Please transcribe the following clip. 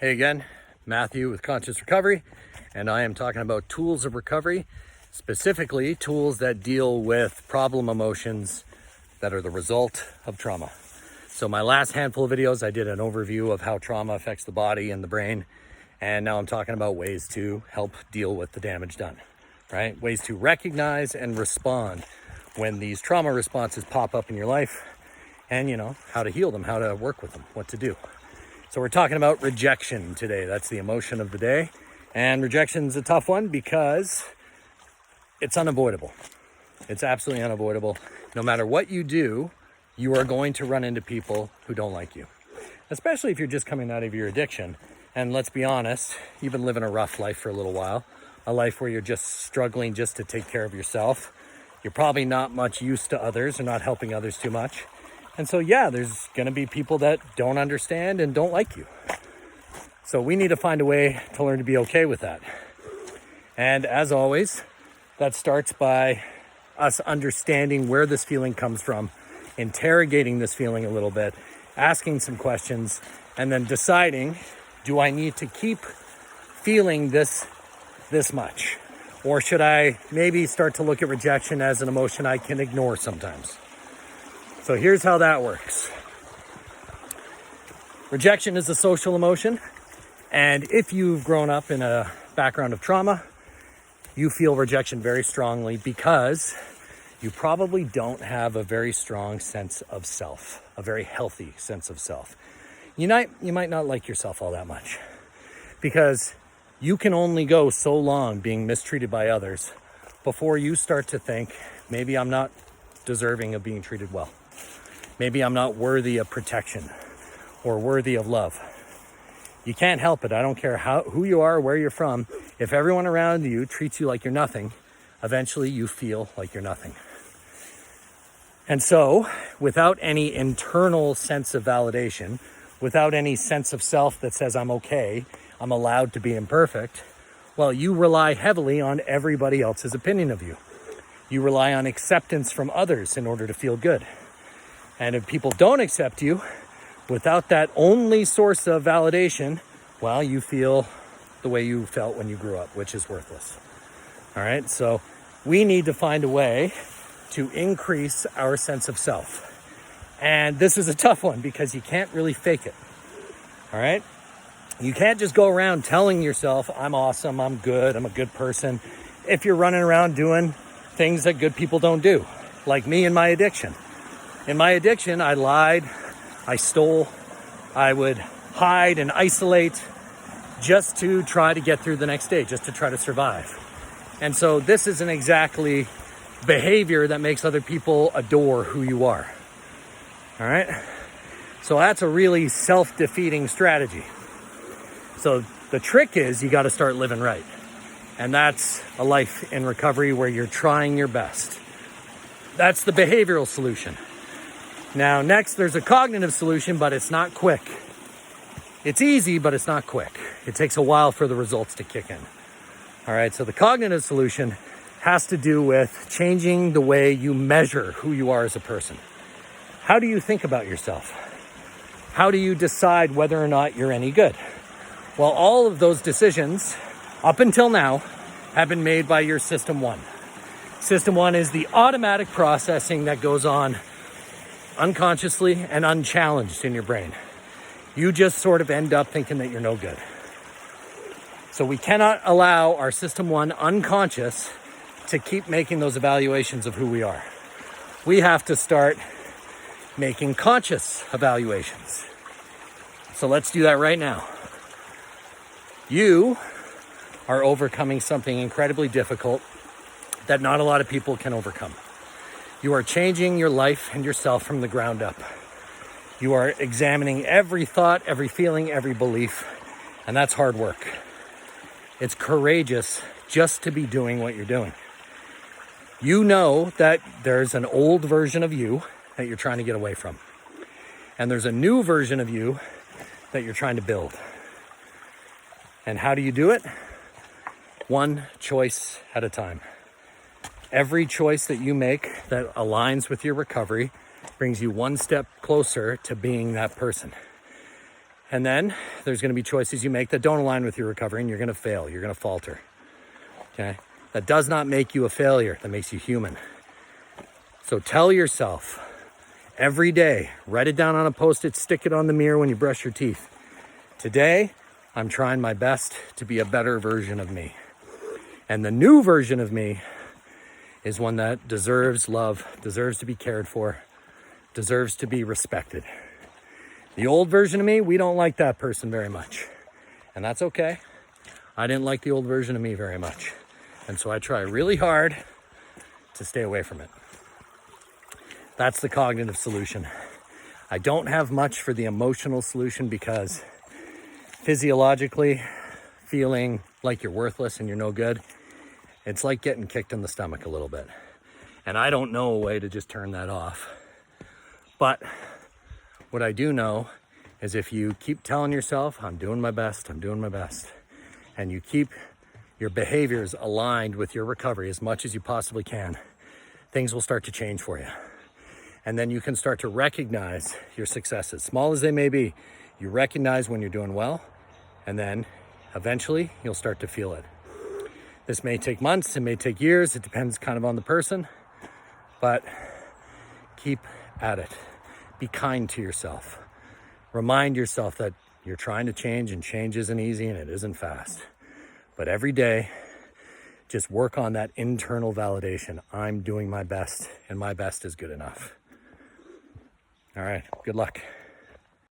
Hey again, Matthew with Conscious Recovery, and I am talking about tools of recovery, specifically tools that deal with problem emotions that are the result of trauma. So my last handful of videos, I did an overview of how trauma affects the body and the brain, and now I'm talking about ways to help deal with the damage done, right? Ways to recognize and respond when these trauma responses pop up in your life, and how to heal them, how to work with them, what to do. So we're talking about rejection today. That's the emotion of the day. And rejection's a tough one because it's unavoidable. It's absolutely unavoidable. No matter what you do, you are going to run into people who don't like you, especially if you're just coming out of your addiction. And let's be honest, you've been living a rough life for a little while, a life where you're just struggling just to take care of yourself. You're probably not much use to others or not helping others too much. And so, there's going to be people that don't understand and don't like you. So we need to find a way to learn to be okay with that. And as always, that starts by us understanding where this feeling comes from, interrogating this feeling a little bit, asking some questions, and then deciding, do I need to keep feeling this much? Or should I maybe start to look at rejection as an emotion I can ignore sometimes? So here's how that works. Rejection is a social emotion, and if you've grown up in a background of trauma, you feel rejection very strongly because you probably don't have a very strong sense of self, a very healthy sense of self. You might not like yourself all that much because you can only go so long being mistreated by others before you start to think, maybe I'm not deserving of being treated well. Maybe I'm not worthy of protection or worthy of love. You can't help it. I don't care who you are, where you're from. If everyone around you treats you like you're nothing, eventually you feel like you're nothing. And so, without any internal sense of validation, without any sense of self that says I'm okay, I'm allowed to be imperfect, you rely heavily on everybody else's opinion of you. You rely on acceptance from others in order to feel good. And if people don't accept you, without that only source of validation, you feel the way you felt when you grew up, which is worthless. All right, so we need to find a way to increase our sense of self. And this is a tough one because you can't really fake it. All right, you can't just go around telling yourself, I'm awesome, I'm good, I'm a good person, if you're running around doing things that good people don't do, like me and my addiction. In my addiction, I lied, I stole, I would hide and isolate just to try to get through the next day, just to try to survive. And so this isn't exactly behavior that makes other people adore who you are. All right? So that's a really self-defeating strategy. So the trick is you got to start living right. And that's a life in recovery where you're trying your best. That's the behavioral solution. Now, next, there's a cognitive solution, but it's not quick. It's easy, but it's not quick. It takes a while for the results to kick in. All right, so the cognitive solution has to do with changing the way you measure who you are as a person. How do you think about yourself? How do you decide whether or not you're any good? Well, all of those decisions, up until now, have been made by your System 1. System 1 is the automatic processing that goes on unconsciously and unchallenged in your brain. You just sort of end up thinking that you're no good. So we cannot allow our System 1 unconscious to keep making those evaluations of who we are. We have to start making conscious evaluations. So let's do that right now. You are overcoming something incredibly difficult that not a lot of people can overcome. You are changing your life and yourself from the ground up. You are examining every thought, every feeling, every belief, and that's hard work. It's courageous just to be doing what you're doing. You know that there's an old version of you that you're trying to get away from, and there's a new version of you that you're trying to build. And how do you do it? One choice at a time. Every choice that you make that aligns with your recovery brings you one step closer to being that person. And then there's going to be choices you make that don't align with your recovery, and you're going to fail. You're going to falter. Okay? That does not make you a failure. That makes you human. So tell yourself every day, write it down on a Post-it, stick it on the mirror when you brush your teeth. Today, I'm trying my best to be a better version of me. And the new version of me is one that deserves love, deserves to be cared for, deserves to be respected. The old version of me, we don't like that person very much. And that's okay. I didn't like the old version of me very much. And so I try really hard to stay away from it. That's the cognitive solution. I don't have much for the emotional solution because physiologically, feeling like you're worthless and you're no good, it's like getting kicked in the stomach a little bit. And I don't know a way to just turn that off. But what I do know is if you keep telling yourself, I'm doing my best, and you keep your behaviors aligned with your recovery as much as you possibly can, things will start to change for you. And then you can start to recognize your successes, small as they may be. You recognize when you're doing well, and then eventually you'll start to feel it. This may take months, it may take years, it depends kind of on the person, but keep at it. Be kind to yourself. Remind yourself that you're trying to change, and change isn't easy and it isn't fast. But every day, just work on that internal validation. I'm doing my best, and my best is good enough. All right, good luck.